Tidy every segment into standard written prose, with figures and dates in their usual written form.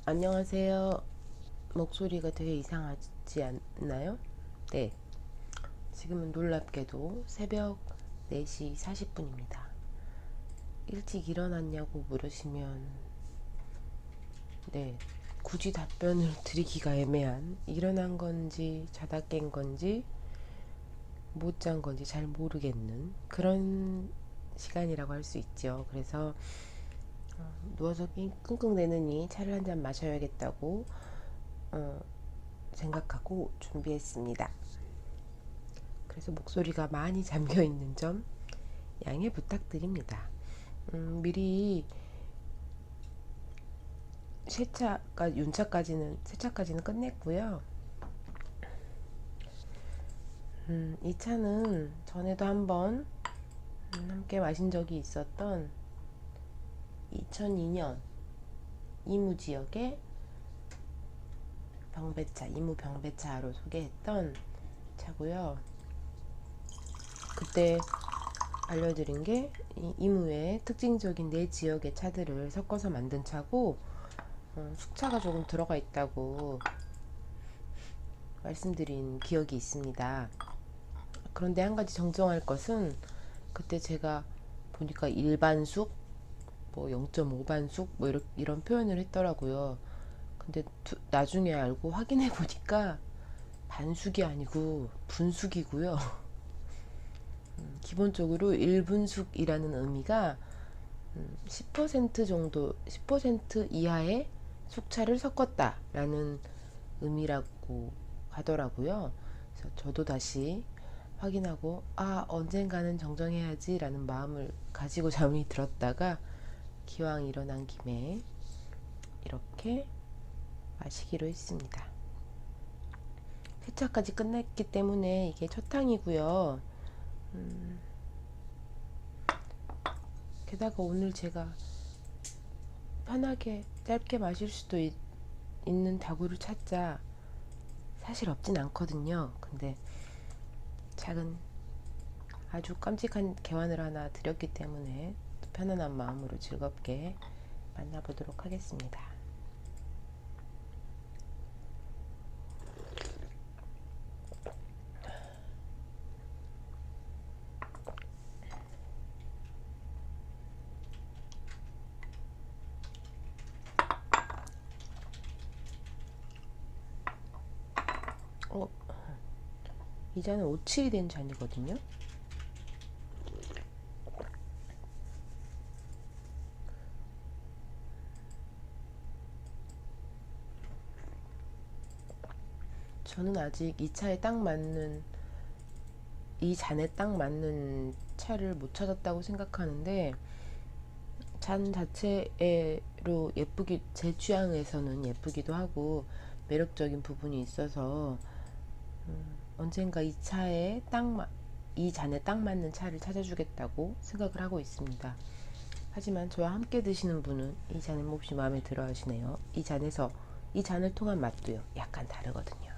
안녕하세요. 목소리가 되게 이상하지 않나요? 네. 지금은 놀랍게도 새벽 4시 40분입니다. 일찍 일어났냐고 물으시면, 네. 굳이 답변을 드리기가 애매한, 일어난 건지, 자다 깬 건지, 못 잔 건지 잘 모르겠는 그런 시간이라고 할 수 있죠. 그래서 누워서 끙끙대느니 차를 한 잔 마셔야겠다고 생각하고 준비했습니다. 그래서 목소리가 많이 잠겨 있는 점 양해 부탁드립니다. 미리 세차까지는 끝냈고요. 이 차는 전에도 한번 함께 마신 적이 있었던 2002년 이무 지역의 이무 병배차로 소개했던 차고요. 그때 알려드린 게 이무의 특징적인 네 지역의 차들을 섞어서 만든 차고, 숙차가 조금 들어가 있다고 말씀드린 기억이 있습니다. 그런데 한 가지 정정할 것은, 그때 제가 보니까 일반숙, 뭐 0.5반숙 뭐 이런 표현을 했더라고요. 근데 나중에 알고 확인해 보니까 반숙이 아니고 분숙이고요. 기본적으로 1분숙이라는 의미가 10% 정도, 10% 이하의 숙차를 섞었다라는 의미라고 하더라고요. 그래서 저도 다시 확인하고, 언젠가는 정정해야지 라는 마음을 가지고 잠이 들었다가, 기왕 일어난 김에 이렇게 마시기로 했습니다. 세차까지 끝냈기 때문에 이게 첫 탕이고요. 게다가 오늘 제가 편하게 짧게 마실 수도 있는 다구를 찾자 사실 없진 않거든요. 근데 작은 아주 깜찍한 개환을 하나 드렸기 때문에 편안한 마음으로 즐겁게 만나보도록 하겠습니다. 이 잔은 57이 된 잔이거든요. 저는 아직 이 잔에 딱 맞는 차를 못 찾았다고 생각하는데, 잔 자체로 제 취향에서는 예쁘기도 하고 매력적인 부분이 있어서, 언젠가 이 잔에 딱 맞는 차를 찾아주겠다고 생각을 하고 있습니다. 하지만 저와 함께 드시는 분은 이 잔을 몹시 마음에 들어 하시네요. 이 잔을 통한 맛도요, 약간 다르거든요.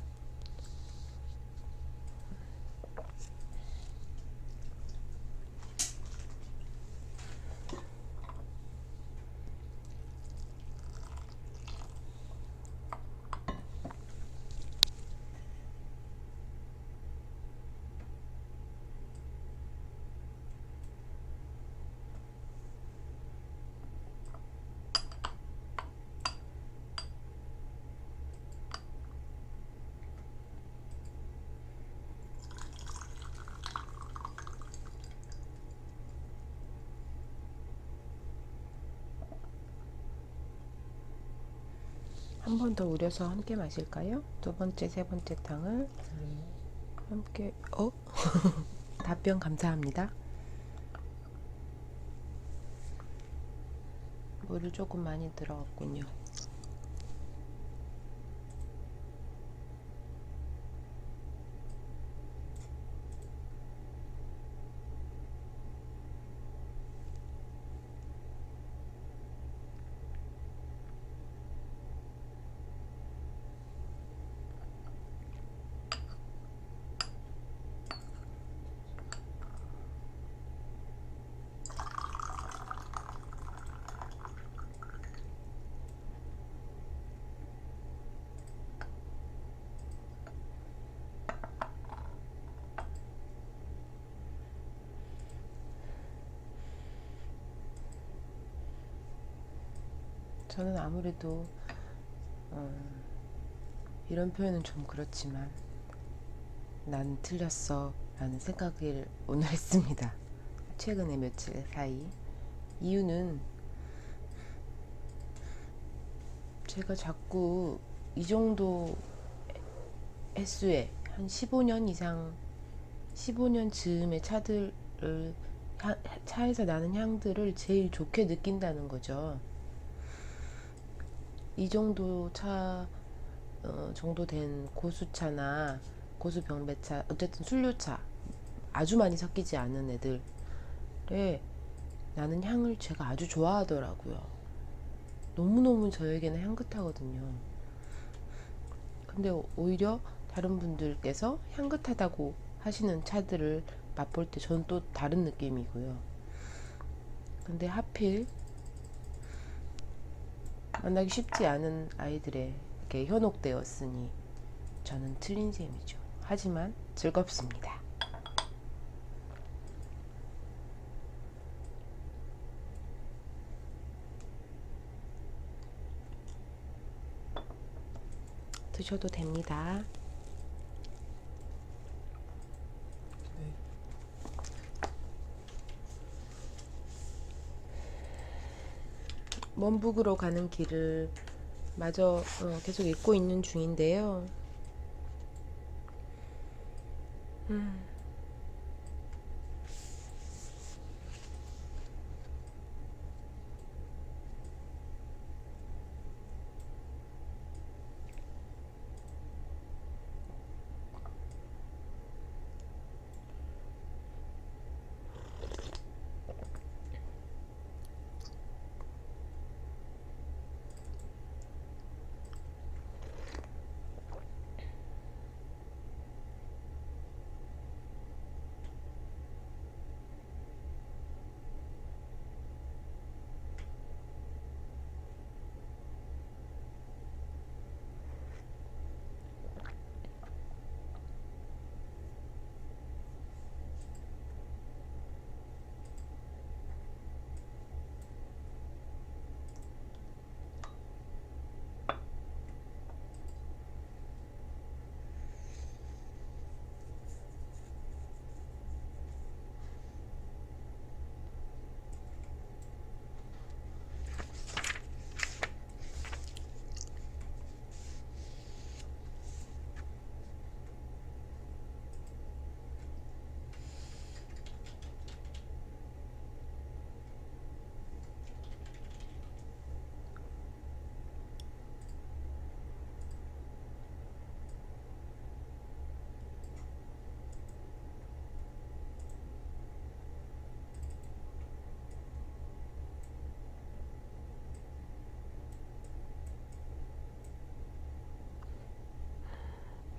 한 번 더 우려서 함께 마실까요? 두 번째, 세 번째 탕을 함께. 답변 감사합니다. 물을 조금 많이 들어갔군요. 저는 아무래도 이런 표현은 좀 그렇지만 난 틀렸어 라는 생각을 오늘 했습니다. 최근에 며칠 사이. 이유는 제가 자꾸 이 정도 횟수의 한 15년 이상 15년 즈음의 차들을 차에서 나는 향들을 제일 좋게 느낀다는 거죠. 이 정도 차 정도 된 고수차나 고수병배차, 어쨌든 순료차, 아주 많이 섞이지 않은 애들에 나는 향을 제가 아주 좋아하더라고요. 너무너무 저에게는 향긋하거든요. 근데 오히려 다른 분들께서 향긋하다고 하시는 차들을 맛볼 때 저는 또 다른 느낌이고요. 근데 하필 만나기 쉽지 않은 아이들에게 현혹되었으니 저는 틀린 셈이죠. 하지만 즐겁습니다. 드셔도 됩니다. 먼북으로 가는 길을 마저 계속 읽고 있는 중인데요.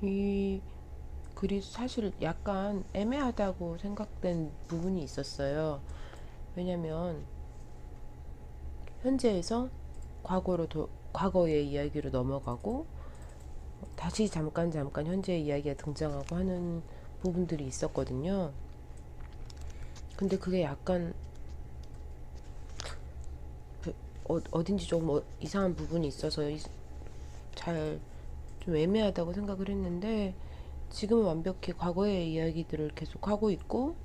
이 글이 사실 약간 애매하다고 생각된 부분이 있었어요. 왜냐면 현재에서 과거의 이야기로 넘어가고 다시 잠깐 현재의 이야기가 등장하고 하는 부분들이 있었거든요. 근데 그게 약간 어딘지 조금 이상한 부분이 있어서 잘 좀 애매하다고 생각을 했는데 지금은 완벽히 과거의 이야기들을 계속 하고 있고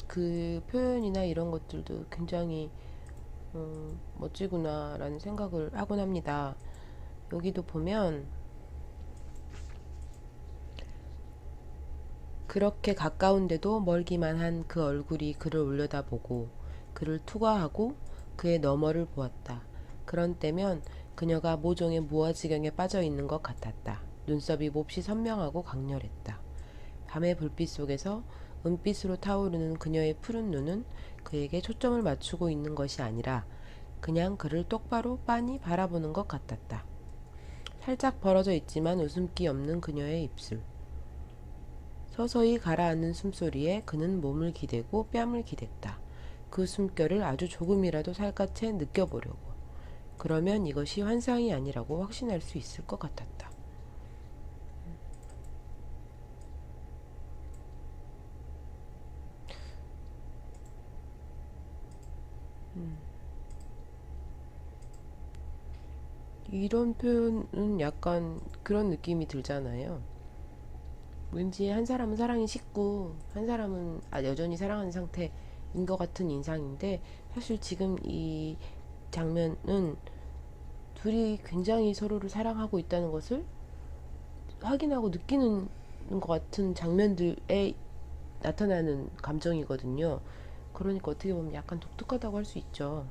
그 표현이나 이런 것들도 굉장히 멋지구나라는 생각을 하곤 합니다. 여기도 보면 그렇게 가까운데도 멀기만 한 그 얼굴이 그를 올려다보고 그를 투과하고 그의 너머를 보았다. 그런 때면 그녀가 모종의 무아지경에 빠져 있는 것 같았다. 눈썹이 몹시 선명하고 강렬했다. 밤의 불빛 속에서 은빛으로 타오르는 그녀의 푸른 눈은 그에게 초점을 맞추고 있는 것이 아니라 그냥 그를 똑바로 빤히 바라보는 것 같았다. 살짝 벌어져 있지만 웃음기 없는 그녀의 입술. 서서히 가라앉는 숨소리에 그는 몸을 기대고 뺨을 기댔다. 그 숨결을 아주 조금이라도 살갗에 느껴보려고. 그러면 이것이 환상이 아니라고 확신할 수 있을 것 같았다. 이런 표현은 약간 그런 느낌이 들잖아요. 왠지 한 사람은 사랑이 식고 한 사람은 여전히 사랑하는 상태인 것 같은 인상인데, 사실 지금 이 장면은 둘이 굉장히 서로를 사랑하고 있다는 것을 확인하고 느끼는 것 같은 장면들에 나타나는 감정이거든요. 그러니까 어떻게 보면 약간 독특하다고 할 수 있죠.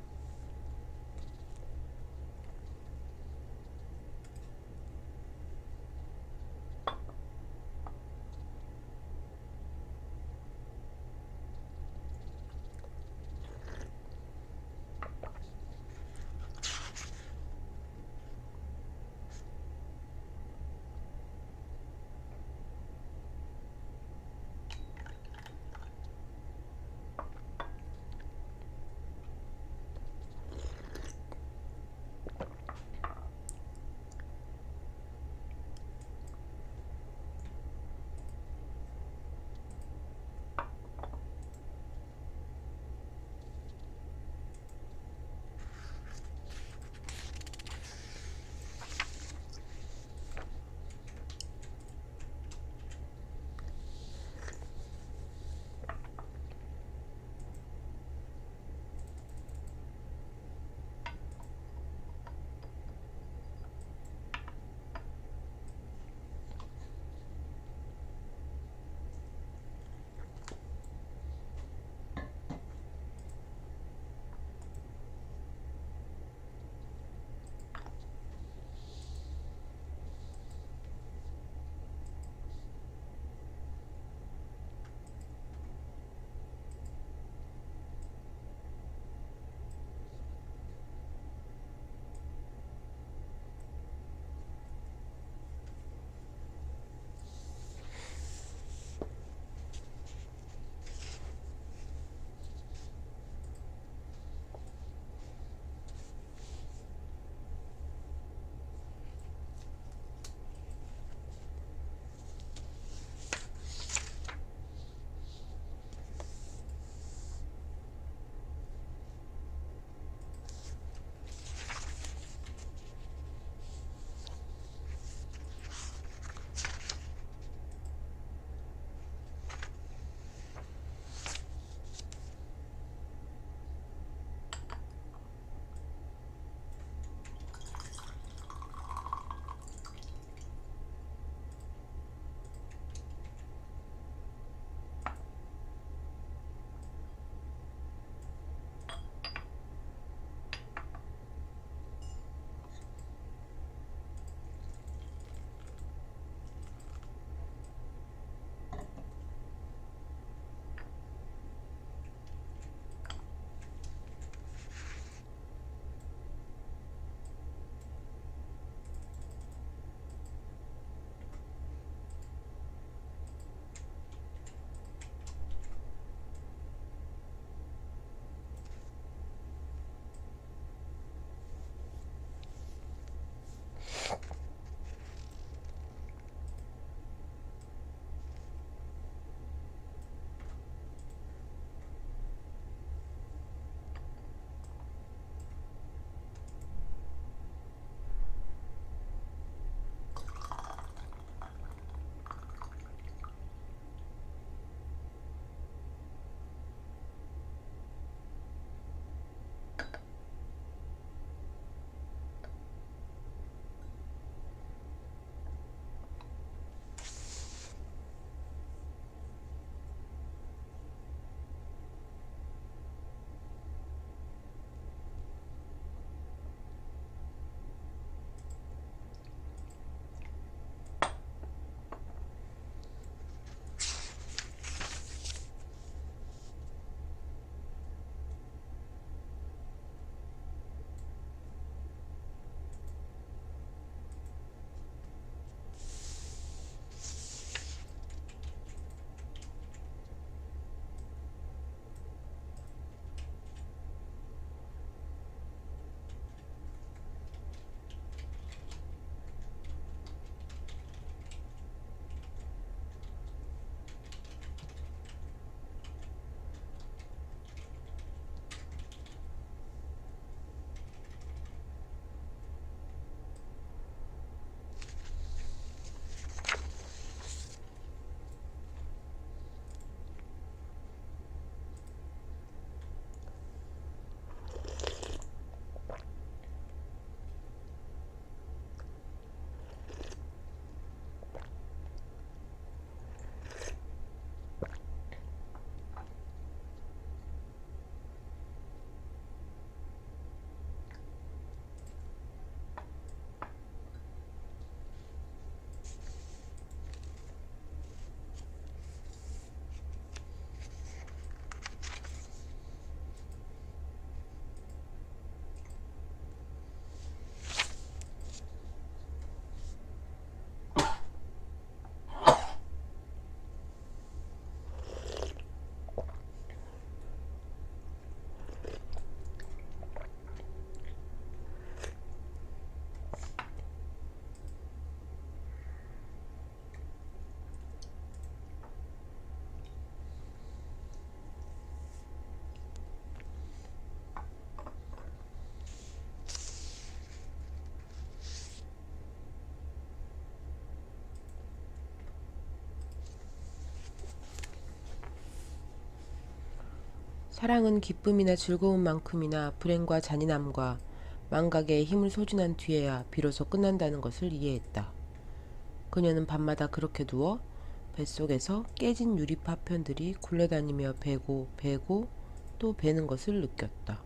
사랑은 기쁨이나 즐거움만큼이나 불행과 잔인함과 망각의 힘을 소진한 뒤에야 비로소 끝난다는 것을 이해했다. 그녀는 밤마다 그렇게 누워 뱃속에서 깨진 유리 파편들이 굴러다니며 베고 베고 또 베는 것을 느꼈다.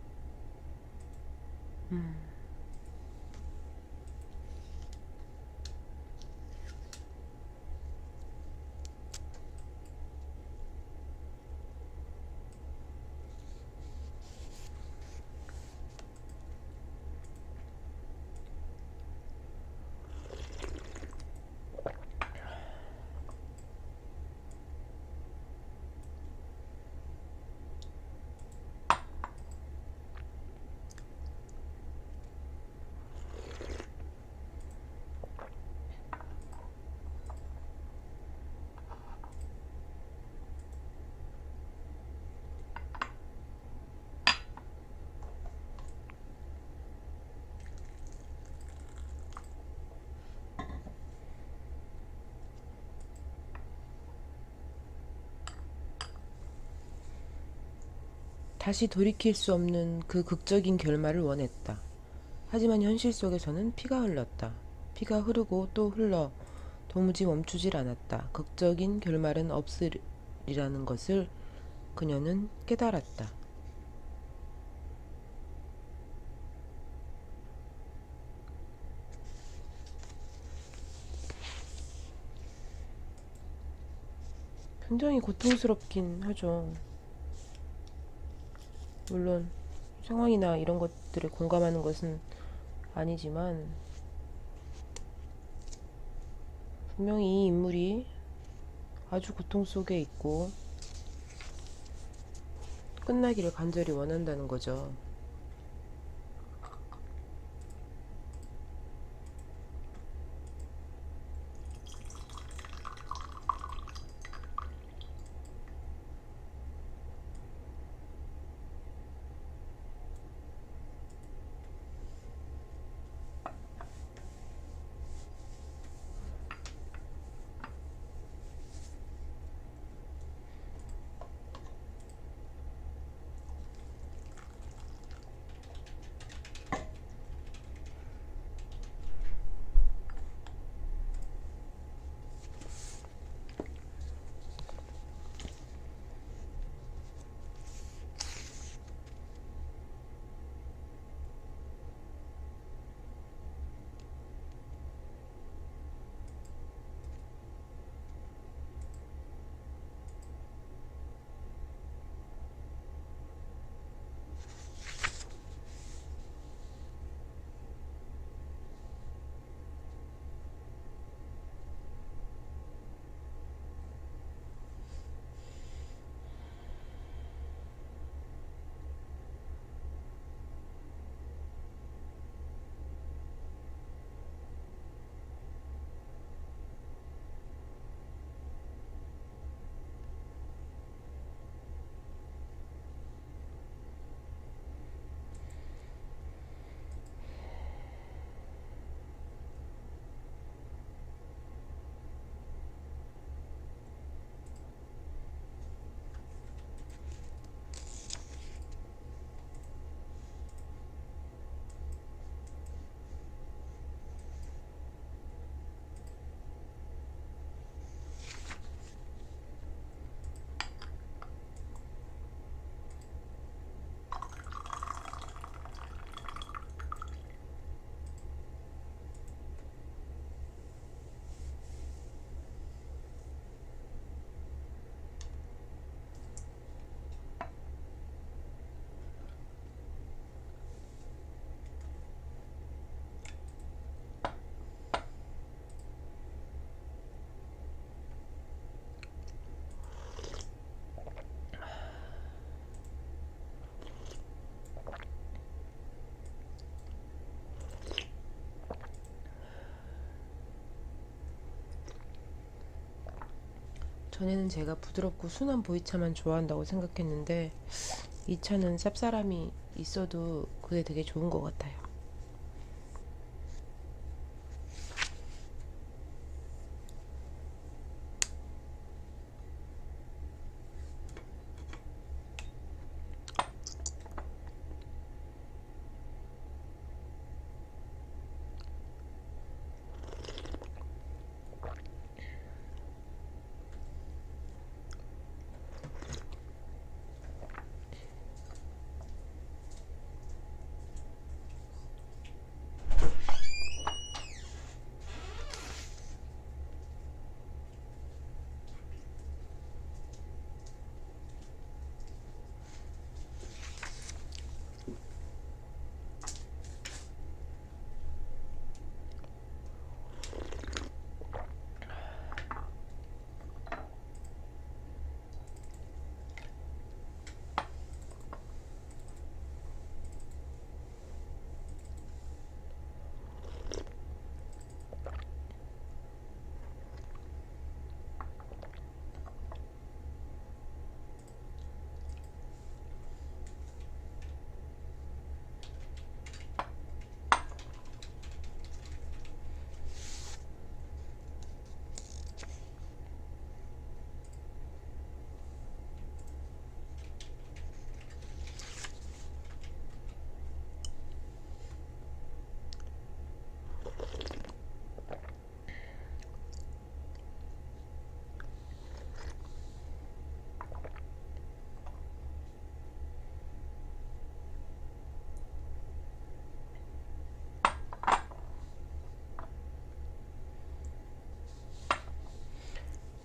다시 돌이킬 수 없는 그 극적인 결말을 원했다. 하지만 현실 속에서는 피가 흘렀다. 피가 흐르고 또 흘러 도무지 멈추질 않았다. 극적인 결말은 없으리라는 것을 그녀는 깨달았다. 굉장히 고통스럽긴 하죠. 물론 상황이나 이런 것들에 공감하는 것은 아니지만 분명히 이 인물이 아주 고통 속에 있고 끝나기를 간절히 원한다는 거죠. 전에는 제가 부드럽고 순한 보이차만 좋아한다고 생각했는데 이 차는 쌉싸름이 있어도 그게 되게 좋은 것 같아요.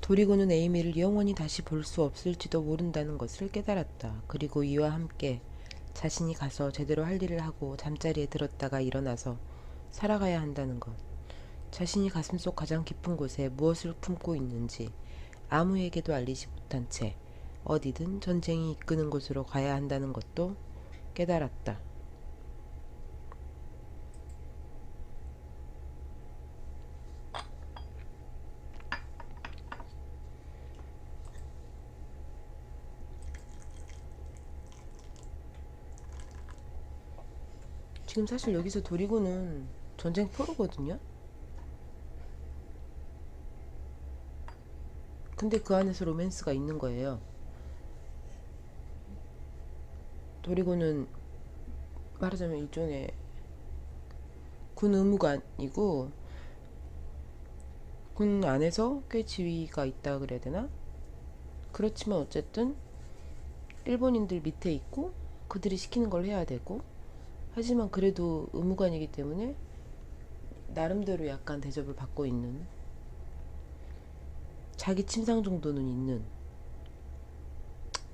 도리고는 에이미를 영원히 다시 볼 수 없을지도 모른다는 것을 깨달았다. 그리고 이와 함께 자신이 가서 제대로 할 일을 하고 잠자리에 들었다가 일어나서 살아가야 한다는 것. 자신이 가슴속 가장 깊은 곳에 무엇을 품고 있는지 아무에게도 알리지 못한 채 어디든 전쟁이 이끄는 곳으로 가야 한다는 것도 깨달았다. 지금 사실 여기서 도리고는 전쟁 포로거든요. 근데 그 안에서 로맨스가 있는 거예요. 도리고는 말하자면 일종의 군 의무관이고 군 안에서 꽤 지위가 있다 그래야 되나? 그렇지만 어쨌든 일본인들 밑에 있고 그들이 시키는 걸 해야 되고, 하지만 그래도 의무관이기 때문에 나름대로 약간 대접을 받고 있는, 자기 침상 정도는 있는,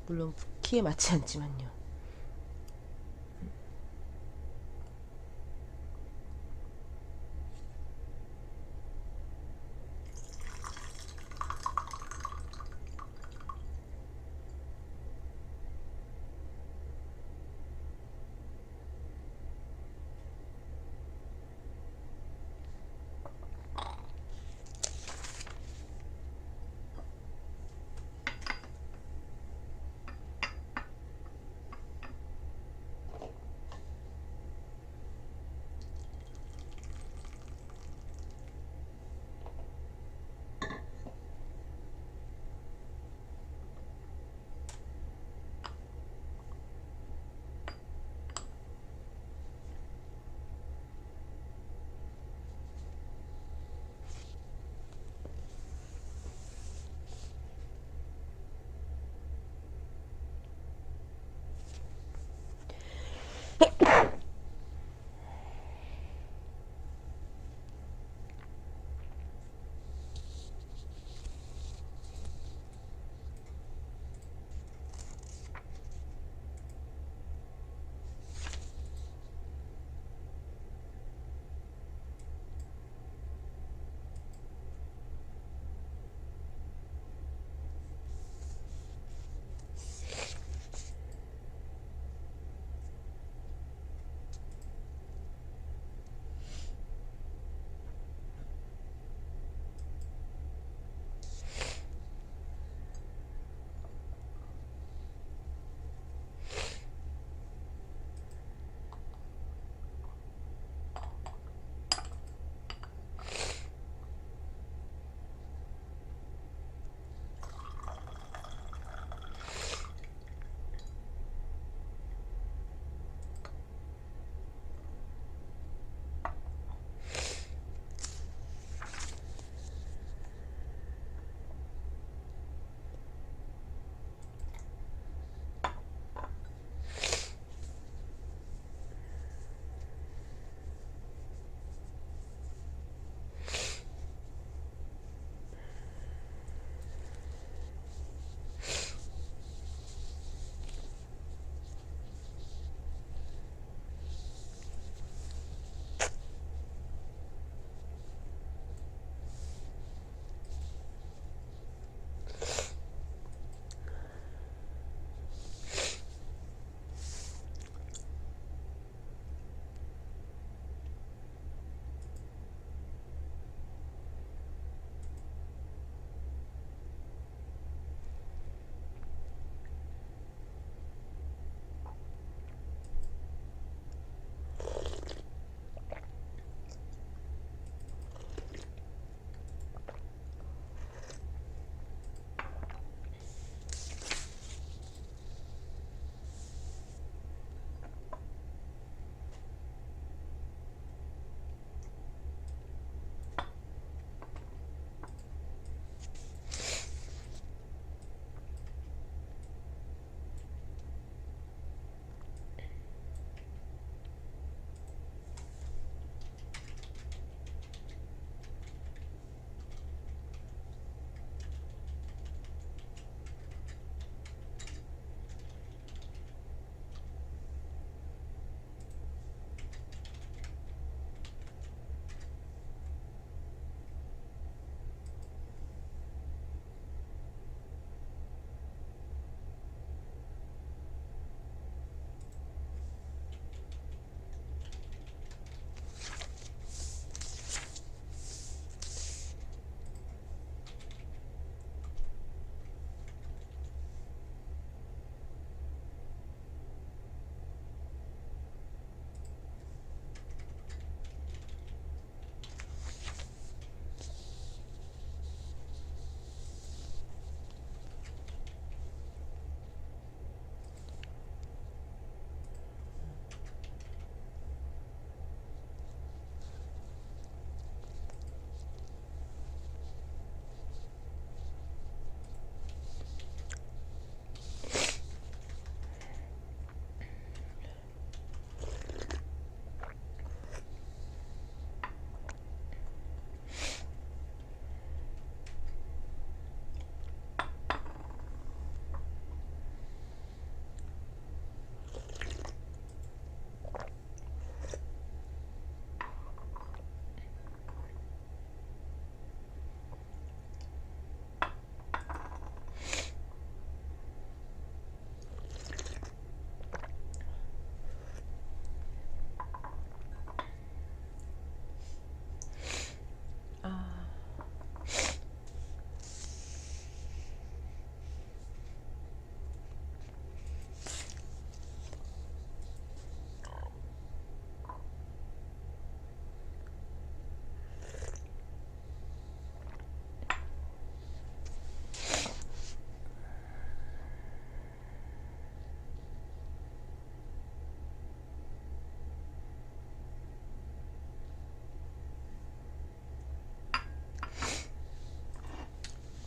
물론 키에 맞지 않지만요.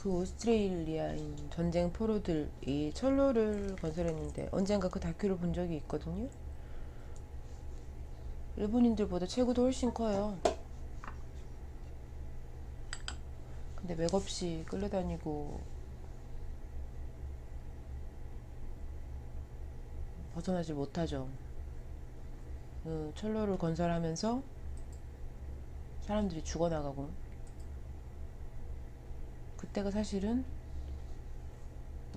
그 오스트레일리아인 전쟁 포로들이 철로를 건설했는데 언젠가 그 다큐를 본 적이 있거든요. 일본인들보다 체구도 훨씬 커요. 근데 맥없이 끌려다니고 벗어나질 못하죠. 그 철로를 건설하면서 사람들이 죽어나가고, 그때가 사실은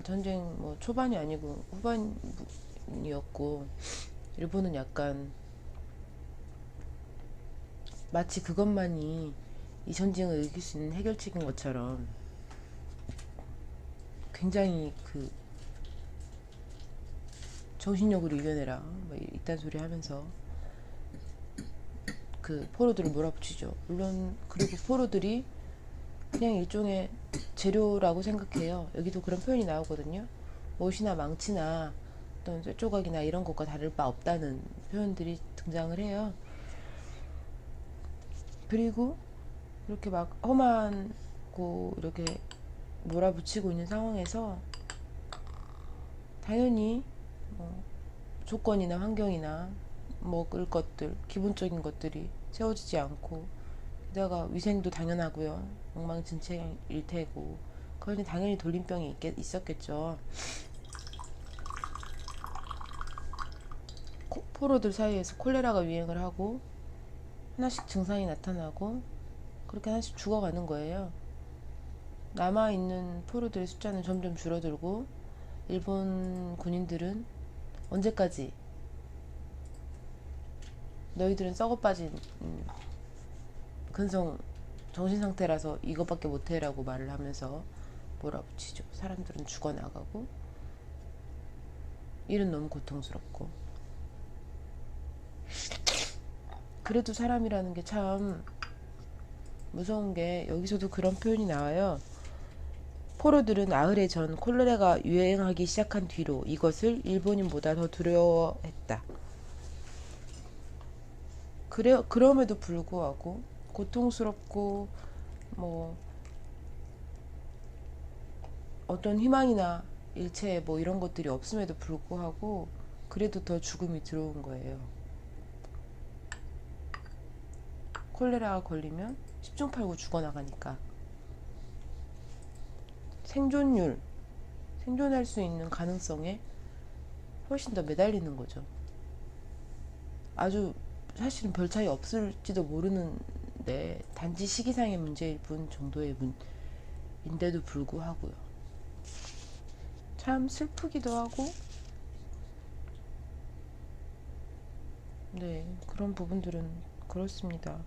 전쟁 뭐 초반이 아니고 후반이었고, 일본은 약간 마치 그것만이 이 전쟁을 이길 수 있는 해결책인 것처럼 굉장히 그 정신력으로 이겨내라 뭐 이딴 소리 하면서 그 포로들을 몰아붙이죠. 물론 그리고 포로들이 그냥 일종의 재료라고 생각해요. 여기도 그런 표현이 나오거든요. 못이나 망치나 어떤 쇠조각이나 이런 것과 다를 바 없다는 표현들이 등장을 해요. 그리고 이렇게 막 험한고 이렇게 몰아붙이고 있는 상황에서 당연히 뭐 조건이나 환경이나 먹을 것들, 기본적인 것들이 채워지지 않고, 게다가 위생도 당연하고요. 엉망진창일 테고, 그러니 당연히 돌림병이 있었겠죠. 포로들 사이에서 콜레라가 유행을 하고 하나씩 증상이 나타나고 그렇게 하나씩 죽어가는 거예요. 남아있는 포로들의 숫자는 점점 줄어들고, 일본 군인들은 언제까지 너희들은 썩어빠진 근성 정신상태라서 이것밖에 못해라고 말을 하면서 몰아붙이죠. 사람들은 죽어나가고, 일은 너무 고통스럽고. 그래도 사람이라는 게 참 무서운 게, 여기서도 그런 표현이 나와요. 포로들은 나흘의 전 콜레라가 유행하기 시작한 뒤로 이것을 일본인보다 더 두려워했다. 그럼에도 불구하고 고통스럽고 뭐 어떤 희망이나 일체 뭐 이런 것들이 없음에도 불구하고 그래도 더 죽음이 들어온 거예요. 콜레라가 걸리면 10중 8구 죽어나가니까 생존할 수 있는 가능성에 훨씬 더 매달리는 거죠. 아주 사실은 별 차이 없을지도 모르는데 단지 시기상의 문제일 뿐 정도의 인데도 불구하고요. 참 슬프기도 하고, 네, 그런 부분들은 그렇습니다.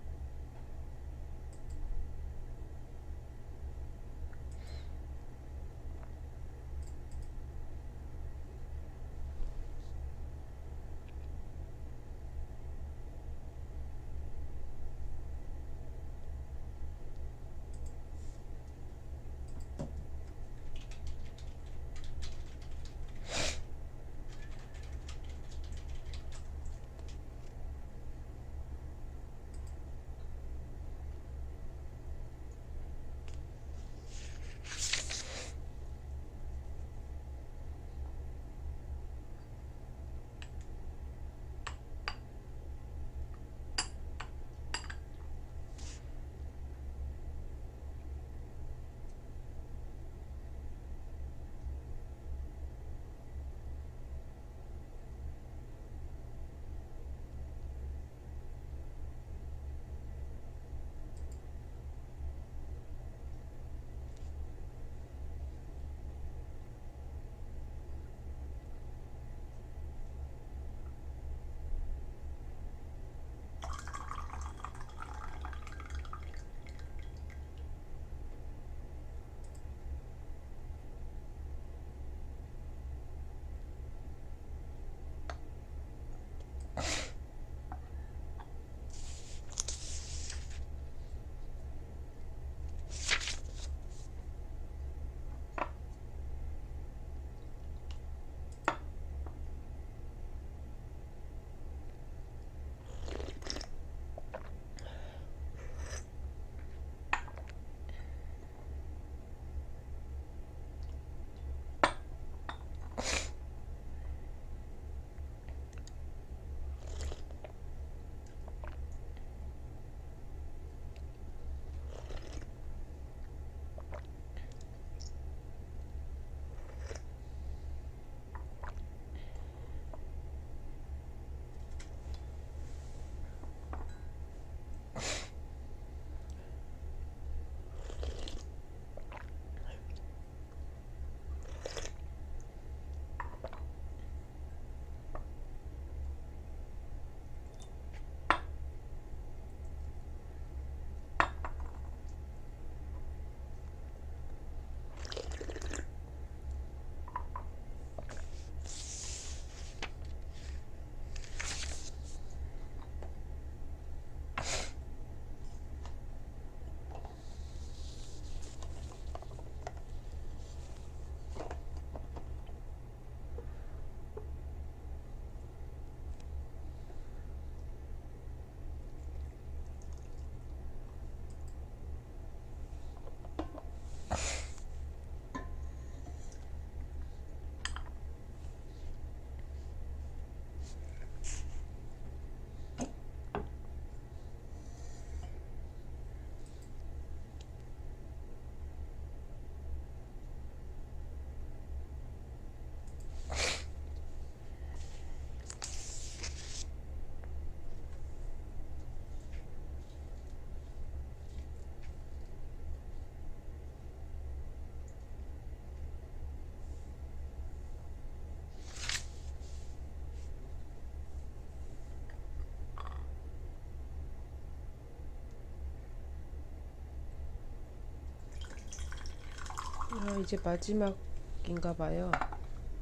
이제 마지막인가 봐요.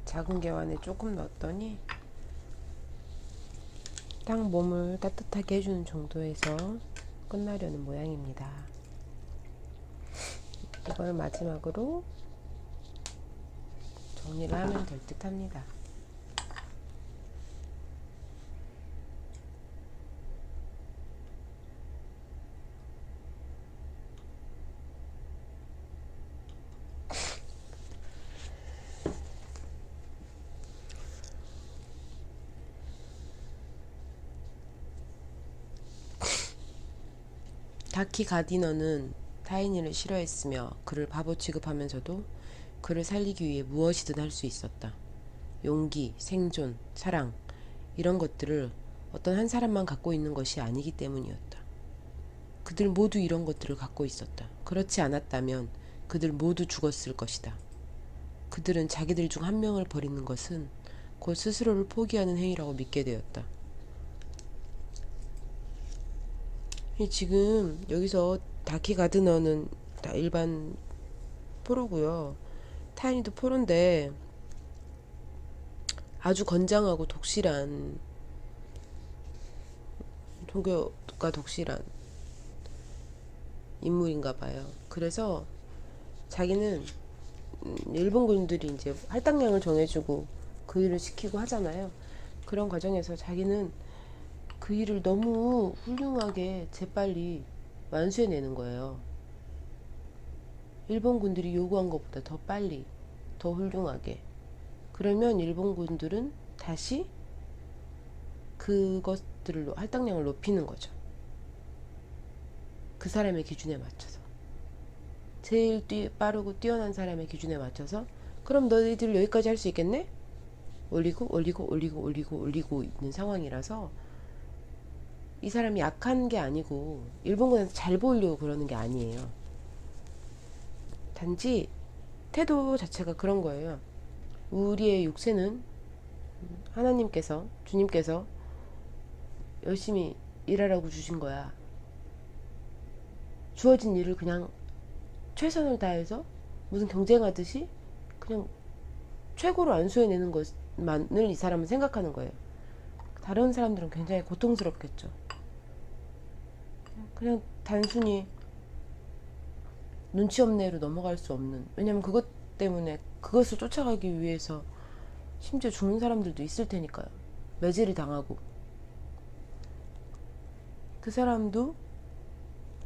작은 개완에 조금 넣었더니 딱 몸을 따뜻하게 해주는 정도에서 끝나려는 모양입니다. 이걸 마지막으로 정리를 하면 될 듯 합니다. 다키 가디너는 타이니를 싫어했으며 그를 바보 취급하면서도 그를 살리기 위해 무엇이든 할 수 있었다. 용기, 생존, 사랑 이런 것들을 어떤 한 사람만 갖고 있는 것이 아니기 때문이었다. 그들 모두 이런 것들을 갖고 있었다. 그렇지 않았다면 그들 모두 죽었을 것이다. 그들은 자기들 중 한 명을 버리는 것은 곧 스스로를 포기하는 행위라고 믿게 되었다. 지금 여기서 다키 가드너는 다 일반 포로고요. 타이니도 포로인데 아주 건장하고 독실한, 종교가 독실한 인물인가 봐요. 그래서 자기는 일본군들이 이제 할당량을 정해주고 그 일을 시키고 하잖아요. 그런 과정에서 자기는 그 일을 너무 훌륭하게 재빨리 완수해내는 거예요. 일본군들이 요구한 것보다 더 빨리, 더 훌륭하게. 그러면 일본군들은 다시 그것들을, 할당량을 높이는 거죠. 그 사람의 기준에 맞춰서. 제일 빠르고 뛰어난 사람의 기준에 맞춰서, 그럼 너희들 여기까지 할 수 있겠네? 올리고 있는 상황이라서 이 사람이 약한 게 아니고 일본군한테 잘 보이려고 그러는 게 아니에요. 단지 태도 자체가 그런 거예요. 우리의 육체는 하나님께서, 주님께서 열심히 일하라고 주신 거야. 주어진 일을 그냥 최선을 다해서 무슨 경쟁하듯이 그냥 최고로 안수해내는 것만을 이 사람은 생각하는 거예요. 다른 사람들은 굉장히 고통스럽겠죠. 그냥 단순히 눈치 없네로 넘어갈 수 없는, 왜냐면 그것 때문에 그것을 쫓아가기 위해서 심지어 죽는 사람들도 있을 테니까요. 매질이 당하고. 그 사람도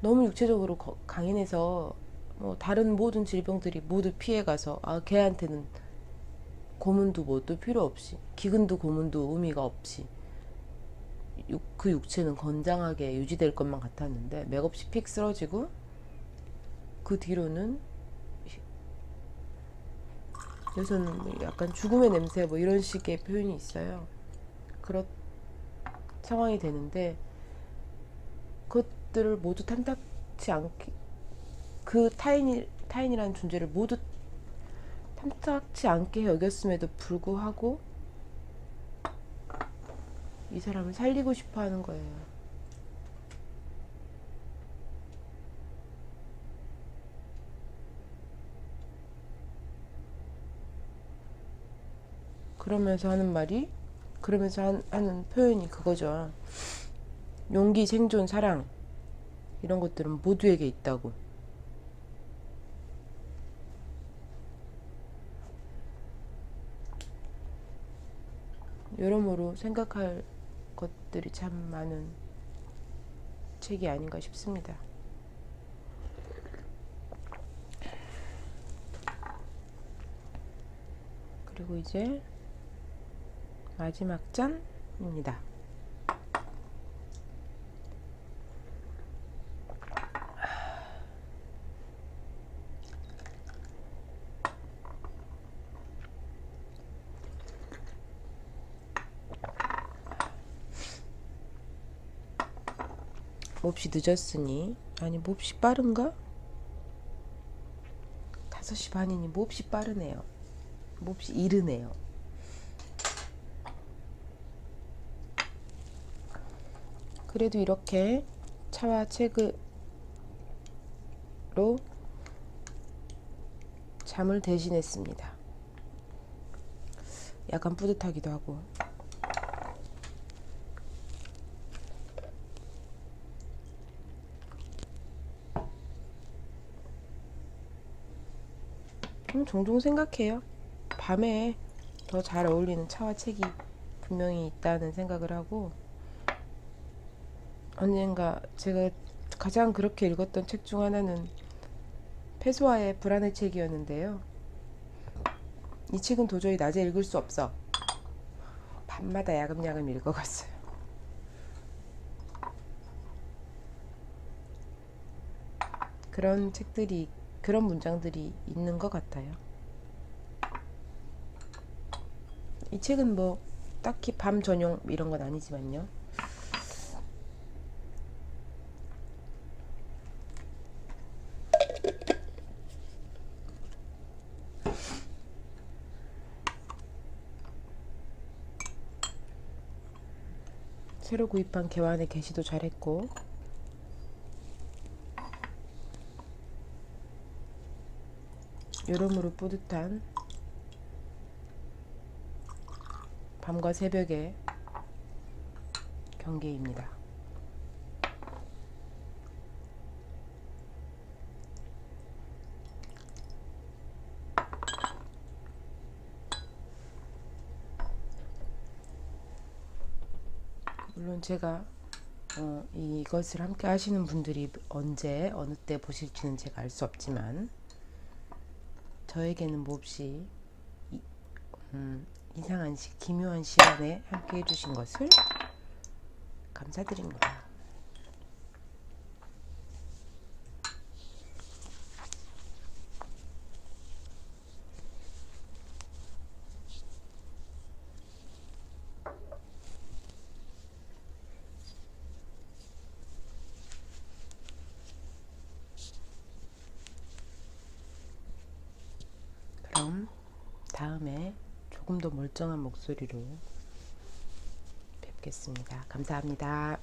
너무 육체적으로 강인해서 뭐 다른 모든 질병들이 모두 피해가서, 걔한테는 고문도 뭣도 필요 없이, 기근도 고문도 의미가 없이 그 육체는 건장하게 유지될 것만 같았는데 맥없이 픽 쓰러지고, 그 뒤로는 여기서는 약간 죽음의 냄새 뭐 이런 식의 표현이 있어요. 그런 상황이 되는데 그것들을 모두 탐탁치 않게, 그 타인이라는 존재를 모두 탐탁치 않게 여겼음에도 불구하고 이 사람을 살리고 싶어 하는 거예요. 그러면서 하는 말이, 그러면서 하는 표현이 그거죠. 용기, 생존, 사랑 이런 것들은 모두에게 있다고. 여러모로 생각할 것들이 참 많은 책이 아닌가 싶습니다. 그리고 이제 마지막 잔입니다. 몹시 늦었으니, 아니 몹시 빠른가? 5시 반이니 몹시 빠르네요. 몹시 이르네요. 그래도 이렇게 차와 책으로 잠을 대신했습니다. 약간 뿌듯하기도 하고. 종종 생각해요. 밤에 더 잘 어울리는 차와 책이 분명히 있다는 생각을 하고, 언젠가 제가 가장 그렇게 읽었던 책 중 하나는 페소아의 불안의 책이었는데요. 이 책은 도저히 낮에 읽을 수 없어. 밤마다 야금야금 읽어갔어요. 그런 책들이, 그런 문장들이 있는 것 같아요. 이 책은 뭐 딱히 밤 전용 이런 건 아니지만요. 새로 구입한 개환의 게시도 잘했고, 여러모로 뿌듯한 밤과 새벽의 경계입니다. 물론 제가 이것을 함께 하시는 분들이 언제 어느 때 보실지는 제가 알 수 없지만, 저에게는 몹시 이상한 기묘한 시간에 함께 해주신 것을 감사드립니다. 그럼 다음에 조금 더 멀쩡한 목소리로 뵙겠습니다. 감사합니다.